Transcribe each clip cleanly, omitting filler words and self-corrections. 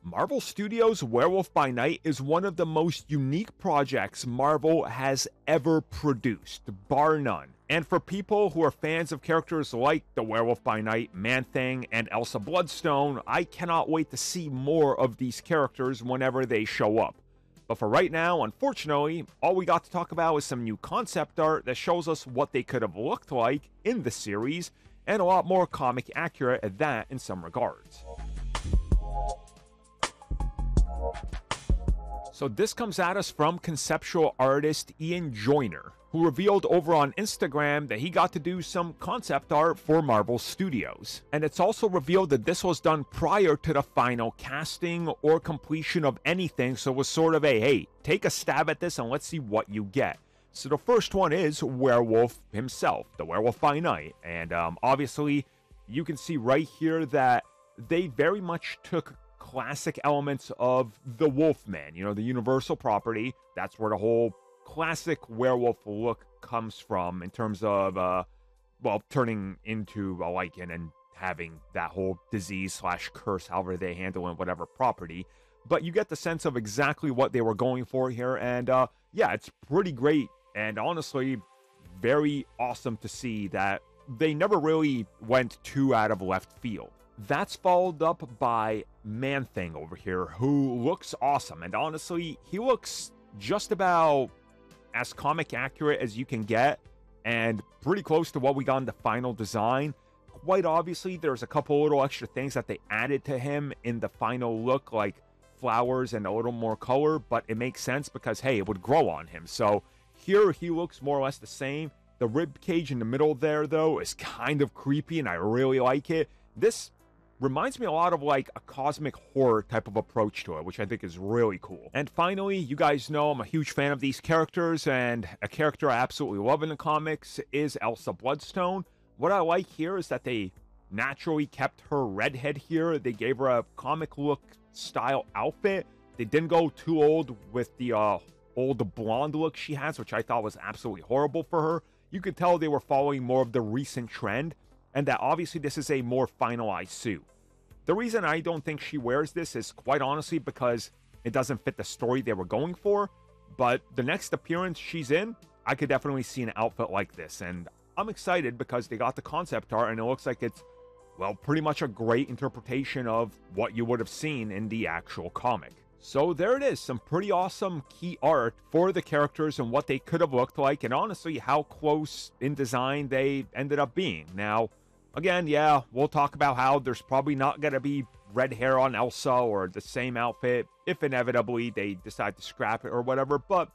Marvel Studios' Werewolf by Night is one of the most unique projects Marvel has ever produced, bar none. And for people who are fans of characters like the Werewolf by Night, Man-Thing, and Elsa Bloodstone, I cannot wait to see more of these characters whenever they show up. But for right now, unfortunately, all we got to talk about is some new concept art that shows us what they could have looked like in the series, and a lot more comic accurate at that in some regards. So this comes at us from conceptual artist Ian Joyner, who revealed over on Instagram that he got to do some concept art for Marvel Studios. And it's also revealed that this was done prior to the final casting or completion of anything, so it was sort of a, hey, take a stab at this and let's see what you get. So the first one is Werewolf himself, the Werewolf by Night. And obviously, you can see right here that they very much took classic elements of the Wolfman, you know, the Universal property. That's where the whole classic werewolf look comes from in terms of, well, turning into a lichen and having that whole disease/curse, however they handle it, whatever property. But you get the sense of exactly what they were going for here, and yeah, it's pretty great, and honestly, very awesome to see that they never really went too out of left field. That's followed up by Man-Thing over here, who looks awesome. And honestly, he looks just about as comic accurate as you can get, and pretty close to what we got in the final design. Quite obviously, there's a couple little extra things that they added to him in the final look, like flowers and a little more color, but it makes sense because, hey, it would grow on him. So here he looks more or less the same. The rib cage in the middle there, though, is kind of creepy, and I really like it. This reminds me a lot of like a cosmic horror type of approach to it, which I think is really cool. And finally, you guys know I'm a huge fan of these characters, and a character I absolutely love in the comics is Elsa Bloodstone. What I like here is that they naturally kept her redhead here. They gave her a comic look style outfit. They didn't go too old with the old blonde look she has, which I thought was absolutely horrible for her. You could tell they were following more of the recent trend, and that obviously this is a more finalized suit. The reason I don't think she wears this is quite honestly because it doesn't fit the story they were going for, but the next appearance she's in, I could definitely see an outfit like this, and I'm excited because they got the concept art and it looks like it's, well, pretty much a great interpretation of what you would have seen in the actual comic. So there it is, some pretty awesome key art for the characters and what they could have looked like, and honestly how close in design they ended up being. Now, again, yeah, we'll talk about how there's probably not going to be red hair on Elsa or the same outfit if inevitably they decide to scrap it or whatever, but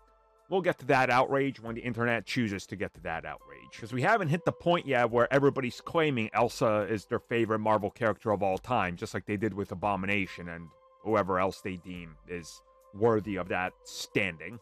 we'll get to that outrage when the internet chooses to get to that outrage. Because we haven't hit the point yet where everybody's claiming Elsa is their favorite Marvel character of all time, just like they did with Abomination and whoever else they deem is worthy of that standing.